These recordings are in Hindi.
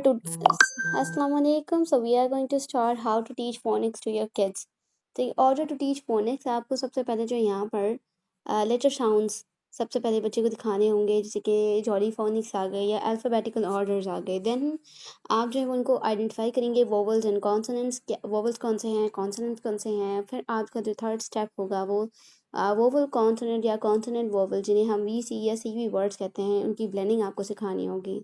to Assalamu alaikum. So we are going to start how to teach phonics to your kids. तो in order to teach phonics आपको सबसे पहले जो यहाँ पर लेटर साउंड्स सबसे पहले बच्चे को दिखाने होंगे, जैसे कि जॉली फोनिक्स आ गए या अल्फ़ाबेटिकल ऑर्डर्स आ गए। देन आप जो है वो उनको आइडेंटिफाई करेंगे वोवल्स एंड कॉन्सोनेंट्स, वोवल्स कौन से हैं, कॉन्सोनेंट्स कौन से हैं। फिर आपका जो थर्ड स्टेप होगा वो वोवल कॉन्सोनेंट या कॉन्सोनेंट वोवल, जिन्हें हम वी सी या सी वी वर्ड्स कहते हैं, उनकी ब्लेंडिंग आपको सिखानी होगी।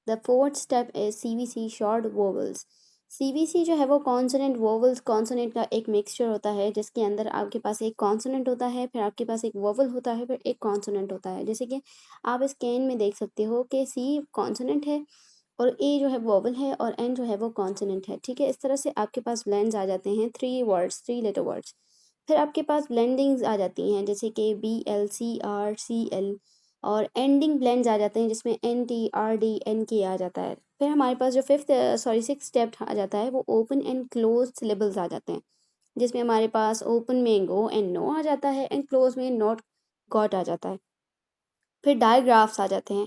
The fourth step is CVC short vowels. CVC जो है वो कॉन्सोनेंट वोवल्स कॉन्सोनेंट का एक मिक्सचर होता है, जिसके अंदर आपके पास एक कॉन्सोनेंट होता है, फिर आपके पास एक वोवल होता है, फिर एक कॉन्सोनेंट होता है। जैसे कि आप इस कैन में देख सकते हो कि C कॉन्सोनेंट है और A जो है वोवल है और N जो है वो कॉन्सोनेंट है। ठीक है, इस तरह से आपके पास ब्लेंड्स आ जाते हैं, 3 लेटर वर्ड्स। फिर आपके पास ब्लेंडिंग्स आ जाती हैं, जैसे कि BL CR CL, और एंडिंग ब्लेंड्स आ जाते हैं जिसमें NT RD NK आ जाता है। फिर हमारे पास जो सिक्स स्टेप आ जाता है वो ओपन एंड क्लोज सिलेबल्स आ जाते हैं, जिसमें हमारे पास ओपन में गो एंड नो आ जाता है एंड क्लोज में नॉट गॉट आ जाता है। फिर डायग्राफ्स आ जाते हैं,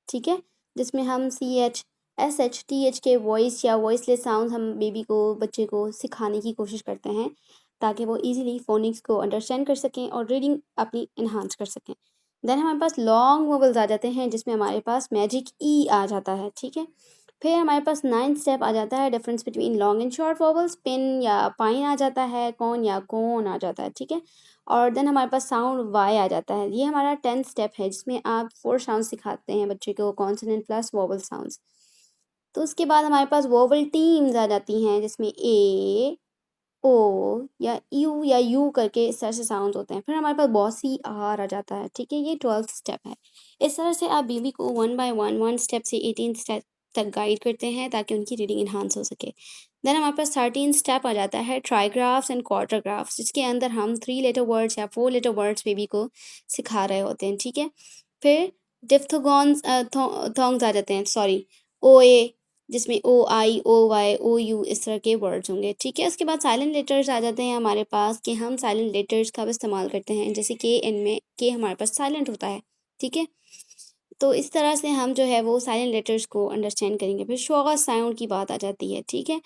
ठीक है, जिसमें हम CH SH TH के वॉइस या वॉइसलेस साउंड हम बेबी को, बच्चे को सिखाने की कोशिश करते हैं, ताकि वो इजीली फोनिक्स को अंडरस्टैंड कर सकें और रीडिंग अपनी इन्हांस कर सकें। देन हमारे पास लॉन्ग वोवल्स आ जाते हैं, जिसमें हमारे पास मैजिक ई आ जाता है, ठीक है। फिर हमारे पास 9th स्टेप आ जाता है, difference between long and short vowels, pin या पाइन आ जाता है, कौन या कौन आ जाता है, ठीक है। और देन हमारे पास साउंड वाई आ जाता है। ये हमारा 10th स्टेप है, जिसमें आप 4 साउंड सिखाते हैं बच्चे को, कॉन्सोनेंट प्लस वोवल साउंड्स। तो उसके बाद हमारे पास वोवल टीम्स आ जाती हैं, जिसमें A O या यू करके इस तरह से साउंड होते हैं। फिर हमारे पास बहुत सी आर आ जाता है, ठीक है। ये 12th स्टेप है। इस तरह से आप बेबी को 1 बाय 1 स्टेप से 18 स्टेप तक गाइड करते हैं, ताकि उनकी रीडिंग इन्हांस हो सके। देन हमारे पास 13 स्टेप आ जाता है, ट्राईग्राफ्स एंड क्वाड्राग्राफ्स, जिसके अंदर हम 3 लेटर वर्ड्स या 4 लेटर वर्ड्स बेबी को सिखा रहे होते हैं, ठीक है। फिर डिप्थोगॉन्स थोंग्स आ जाते हैं, सॉरी OA, जिसमें OI OY OU इस तरह के वर्ड्स होंगे, ठीक है। उसके बाद साइलेंट लेटर्स आ जाते हैं हमारे पास, कि हम साइलेंट लेटर्स का भी इस्तेमाल करते हैं, जैसे KN में के हमारे पास साइलेंट होता है, ठीक है। तो इस तरह से हम जो है वो साइलेंट लेटर्स को अंडरस्टैंड करेंगे। फिर शॉर्ट साउंड की बात आ जाती है, ठीक है।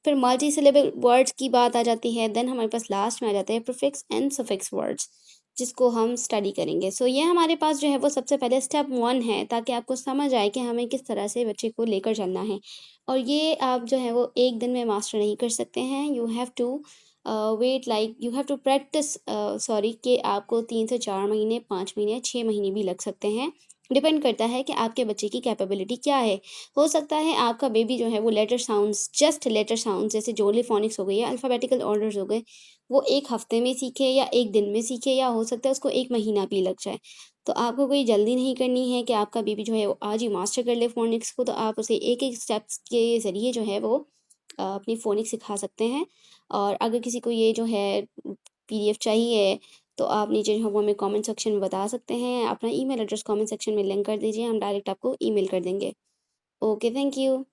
फिर मल्टी सिलेबल वर्ड्स की बात आ जाती है। देन हमारे पास लास्ट में आ जाते हैं प्रीफिक्स एंड सफिक्स वर्ड्स, जिसको हम स्टडी करेंगे। सो ये हमारे पास जो है वो सबसे पहले स्टेप 1 है, ताकि आपको समझ आए कि हमें किस तरह से बच्चे को लेकर चलना है। और ये आप जो है वो एक दिन में मास्टर नहीं कर सकते हैं। You have to you have to practice, sorry, कि आपको 3 से 4 महीने, 5 महीने, 6 महीने भी लग सकते हैं। डिपेंड करता है कि आपके बच्चे की कैपेबिलिटी क्या है। हो सकता है आपका बेबी जो है वो letter sounds, just letter sounds, जैसे जोली फोनिक्स हो गई या अल्फ़ाबेटिकल ऑर्डर्स हो गए, वो 1 हफ्ते में सीखे या 1 दिन में सीखे, या हो सकता है उसको 1 महीना भी लग जाए। तो आपको कोई जल्दी नहीं करनी है कि आपका बेबी जो है वो आज ही मास्टर कर ले फ़ोनिक्स को। तो आप उसे एक-एक स्टेप्स के ज़रिए जो है वो अपनी फ़ोनिक्स सिखा सकते हैं। और अगर किसी को ये जो है PDF चाहिए, तो आप नीचे जो है वो हमें कमेंट सेक्शन में बता सकते हैं। अपना ईमेल एड्रेस कमेंट सेक्शन में लिंक कर दीजिए, हम डायरेक्ट आपको ईमेल कर देंगे। Okay, thank you.